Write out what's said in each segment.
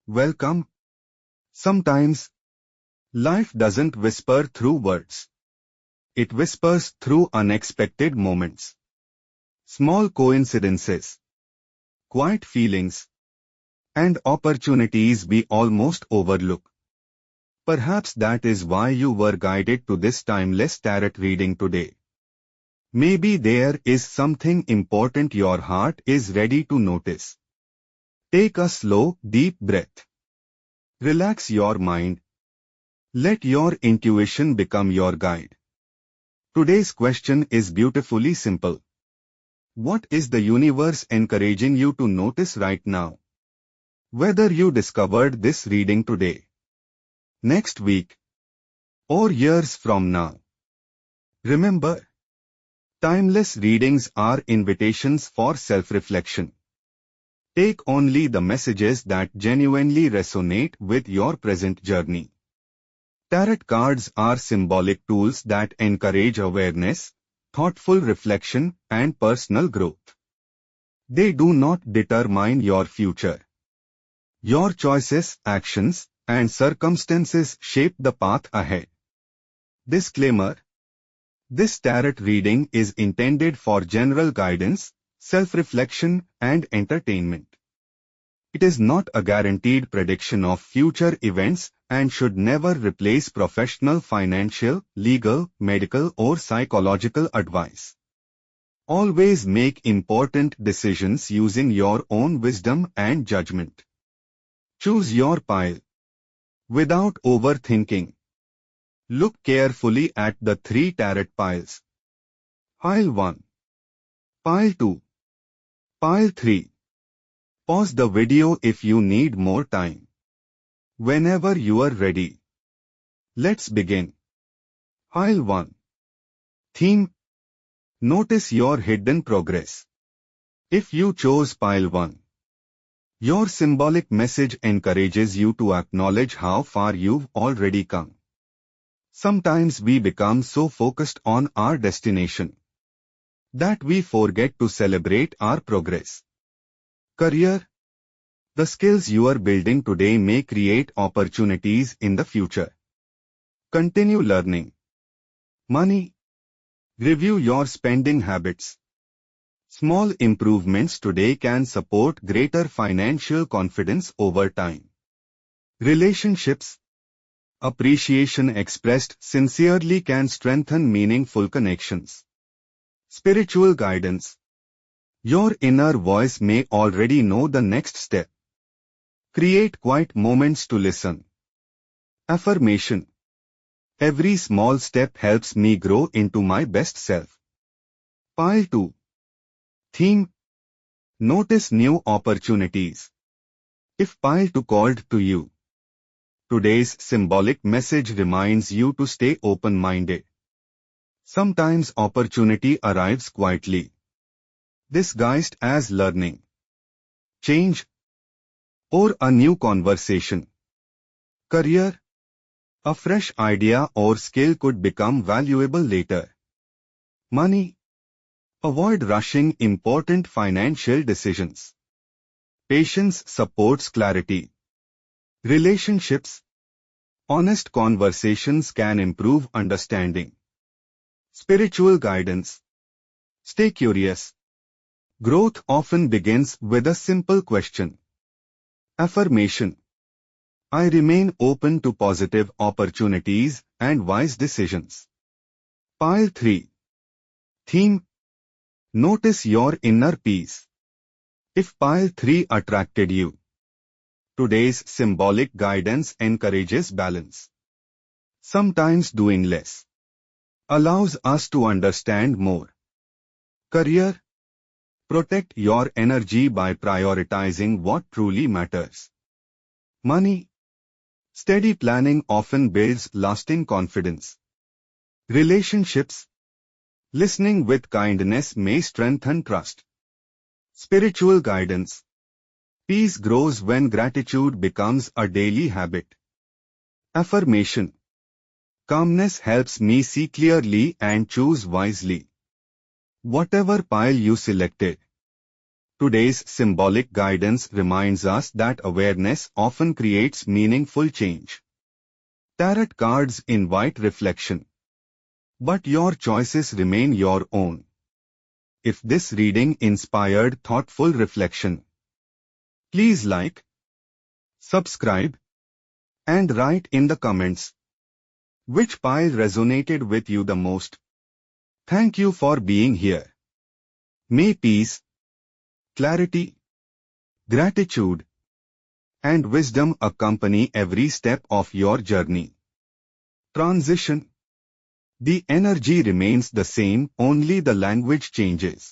Welcome. Sometimes, life doesn't whisper through words. It whispers through unexpected moments. Small coincidences, quiet feelings, and opportunities we almost overlook. Perhaps that is why you were guided to this timeless tarot reading today. Maybe there is something important your heart is ready to notice. Take a slow, deep breath. Relax your mind. Let your intuition become your guide. Today's question is beautifully simple. What is the universe encouraging you to notice right now? Whether you discovered this reading today, next week, or years from now. Remember, timeless readings are invitations for self-reflection. Take only the messages that genuinely resonate with your present journey. Tarot cards are symbolic tools that encourage awareness, thoughtful reflection, and personal growth. They do not determine your future. Your choices, actions, and circumstances shape the path ahead. Disclaimer: this tarot reading is intended for general guidance, self-reflection, and entertainment. It is not a guaranteed prediction of future events and should never replace professional financial, legal, medical, or psychological advice. Always make important decisions using your own wisdom and judgment. Choose your pile without overthinking. Look carefully at the 3 tarot piles. Pile 1, Pile 2, Pile 3. Pause the video if you need more time. Whenever you are ready. Let's begin. Pile 1. Theme: notice your hidden progress. If you chose Pile 1, your symbolic message encourages you to acknowledge how far you've already come. Sometimes we become so focused on our destination that we forget to celebrate our progress. Career: the skills you are building today may create opportunities in the future. Continue learning. Money: review your spending habits. Small improvements today can support greater financial confidence over time. Relationships: appreciation expressed sincerely can strengthen meaningful connections. Spiritual guidance: your inner voice may already know the next step. Create quiet moments to listen. Affirmation: every small step helps me grow into my best self. Pile 2. Theme: notice new opportunities. If Pile 2 called to you, today's symbolic message reminds you to stay open-minded. Sometimes opportunity arrives quietly, disguised as learning, change, or a new conversation. Career: a fresh idea or skill could become valuable later. Money: avoid rushing important financial decisions. Patience supports clarity. Relationships: honest conversations can improve understanding. Spiritual guidance: stay curious. Growth often begins with a simple question. Affirmation: I remain open to positive opportunities and wise decisions. Pile 3. Theme: notice your inner peace. If Pile 3 attracted you, today's symbolic guidance encourages balance. Sometimes doing less allows us to understand more. Career: protect your energy by prioritizing what truly matters. Money: steady planning often builds lasting confidence. Relationships: listening with kindness may strengthen trust. Spiritual guidance: peace grows when gratitude becomes a daily habit. Affirmation: calmness helps me see clearly and choose wisely. Whatever pile you selected, Today's symbolic guidance reminds us that awareness often creates meaningful change. Tarot cards invite reflection, but your choices remain your own. If this reading inspired thoughtful reflection, please like, subscribe, and write in the comments which pile resonated with you the most. Thank you for being here. May peace, clarity, gratitude, and wisdom accompany every step of your journey. Transition. The energy remains the same, only the language changes.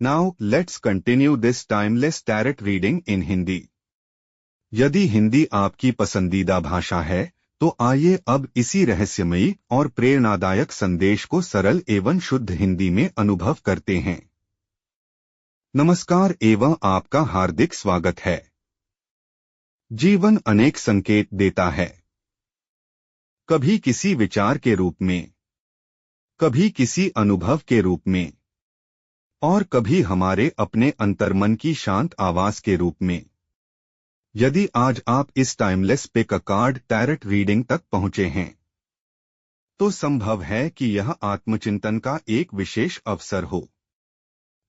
Now let's continue this timeless tarot reading in Hindi. यदि हिंदी आपकी पसंदीदा भाषा है, तो आइए अब इसी रहस्यमयी और प्रेरणादायक संदेश को सरल एवं शुद्ध हिंदी में अनुभव करते हैं। नमस्कार एवं आपका हार्दिक स्वागत है। जीवन अनेक संकेत देता है, कभी किसी विचार के रूप में, कभी किसी अनुभव के रूप में, और कभी हमारे अपने अंतर्मन की शांत आवाज के रूप में। यदि आज आप इस timeless pick a card tarot reading तक पहुंचे हैं, तो संभव है कि यह आत्मचिंतन का एक विशेष अवसर हो।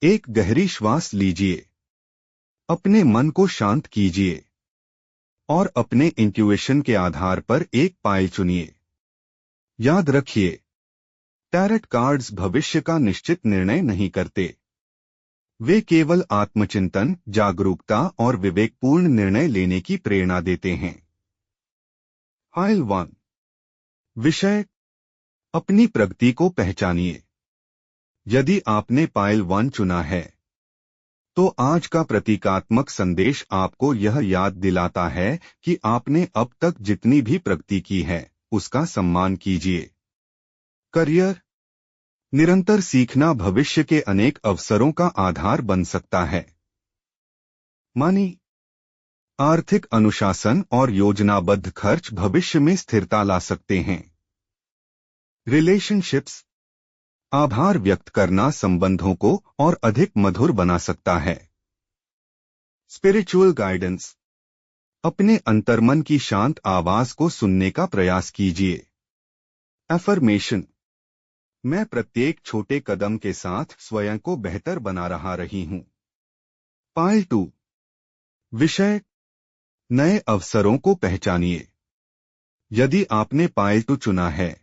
एक गहरी श्वास लीजिए, अपने मन को शांत कीजिए और अपने इंट्यूएशन के आधार पर एक पाइल चुनिए। याद रखिए, टैरट कार्ड्स भविष्य का निश्चित निर्णय नहीं करते। वे केवल आत्मचिंतन, जागरूकता और विवेकपूर्ण निर्णय लेने की प्रेरणा देते हैं। पाइल 1। विषय: अपनी प्रगति को पहचानिए। यदि आपने पाइल 1 चुना है, तो आज का प्रतीकात्मक संदेश आपको यह याद दिलाता है कि आपने अब तक जितनी भी प्रगति की है, उसका सम्मान कीजिए। करियर: निरंतर सीखना भविष्य के अनेक अवसरों का आधार बन सकता है। मनी: आर्थिक अनुशासन और योजनाबद्ध खर्च भविष्य में स्थिरता ला सकते हैं। रिलेशनशिप्स: आभार व्यक्त करना संबंधों को और अधिक मधुर बना सकता है। स्पिरिचुअल गाइडेंस: अपने अंतर्मन की शांत आवाज को सुनने का प्रयास कीजिए। एफर्मेशन: मैं प्रत्येक छोटे कदम के साथ स्वयं को बेहतर बना रही हूं। पाइल 2। विषय: नए अवसरों को पहचानिए। यदि आपने पाइल 2 चुना है,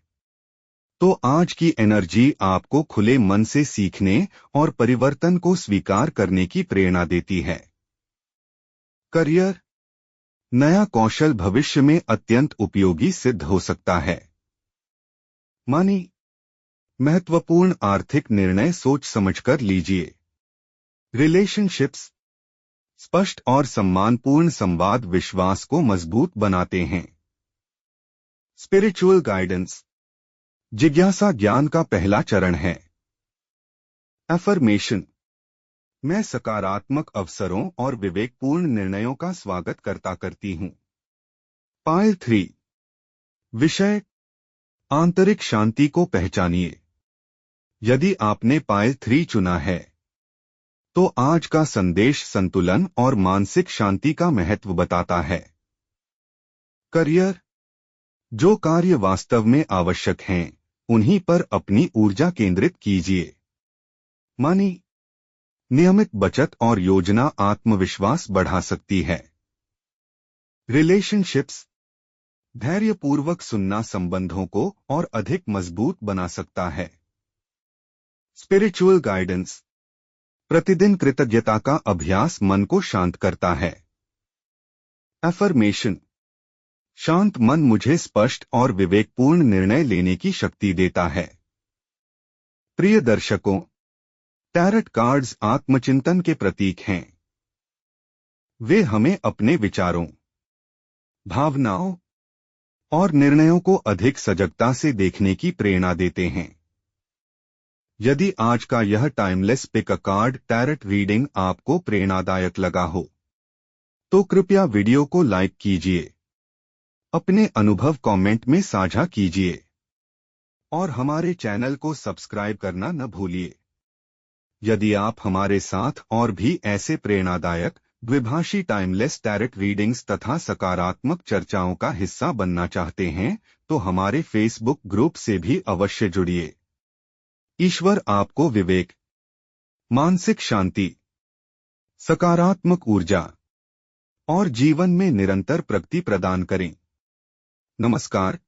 तो आज की एनर्जी आपको खुले मन से सीखने और परिवर्तन को स्वीकार करने की प्रेरणा देती है। करियर: नया कौशल भविष्य में अत्यंत उपयोगी सिद्ध हो सकता है। मनी: महत्वपूर्ण आर्थिक निर्णय सोच समझकर लीजिए। रिलेशनशिप्स: स्पष्ट और सम्मानपूर्ण संवाद विश्वास को मजबूत बनाते हैं। स्पिरिचुअल गाइडेंस: जिज्ञासा ज्ञान का पहला चरण है। एफर्मेशन: मैं सकारात्मक अवसरों और विवेकपूर्ण निर्णयों का स्वागत करती हूं। पाइल 3। विषय: आंतरिक शांति को पहचानिए। यदि आपने पाइल 3 चुना है, तो आज का संदेश संतुलन और मानसिक शांति का महत्व बताता है। करियर: जो कार्य वास्तव में आवश्यक हैं, उन्हीं पर अपनी ऊर्जा केंद्रित कीजिए। मनी: नियमित बचत और योजना आत्मविश्वास बढ़ा सकती है। रिलेशनशिप्स: धैर्यपूर्वक सुनना संबंधों को और अधिक मजबूत बना सकता है। स्पिरिचुअल गाइडेंस: प्रतिदिन कृतज्ञता का अभ्यास मन को शांत करता है। एफर्मेशन: शांत मन मुझे स्पष्ट और विवेकपूर्ण निर्णय लेने की शक्ति देता है। प्रिय दर्शकों, टैरट कार्ड्स आत्मचिंतन के प्रतीक हैं। वे हमें अपने विचारों, भावनाओं और निर्णयों को अधिक सजगता से देखने की प्रेरणा देते हैं। यदि आज का यह timeless pick a card tarot reading आपको प्रेरणादायक लगा हो, तो कृपया वीडियो को लाइक कीजिए, अपने अनुभव कमेंट में साझा कीजिए और हमारे चैनल को सब्सक्राइब करना न भूलिए। यदि आप हमारे साथ और भी ऐसे प्रेरणादायक द्विभाषी टाइमलेस टैरेट रीडिंग्स तथा सकारात्मक चर्चाओं का हिस्सा बनना चाहते हैं तो हमारे फेसबुक ग्रुप से भी अवश्य जुड़िए। ईश्वर आपको विवेक, मानसिक शांति, सकारात्मक ऊर्जा और जीवन में निरंतर प्रगति प्रदान करें। नमस्कार।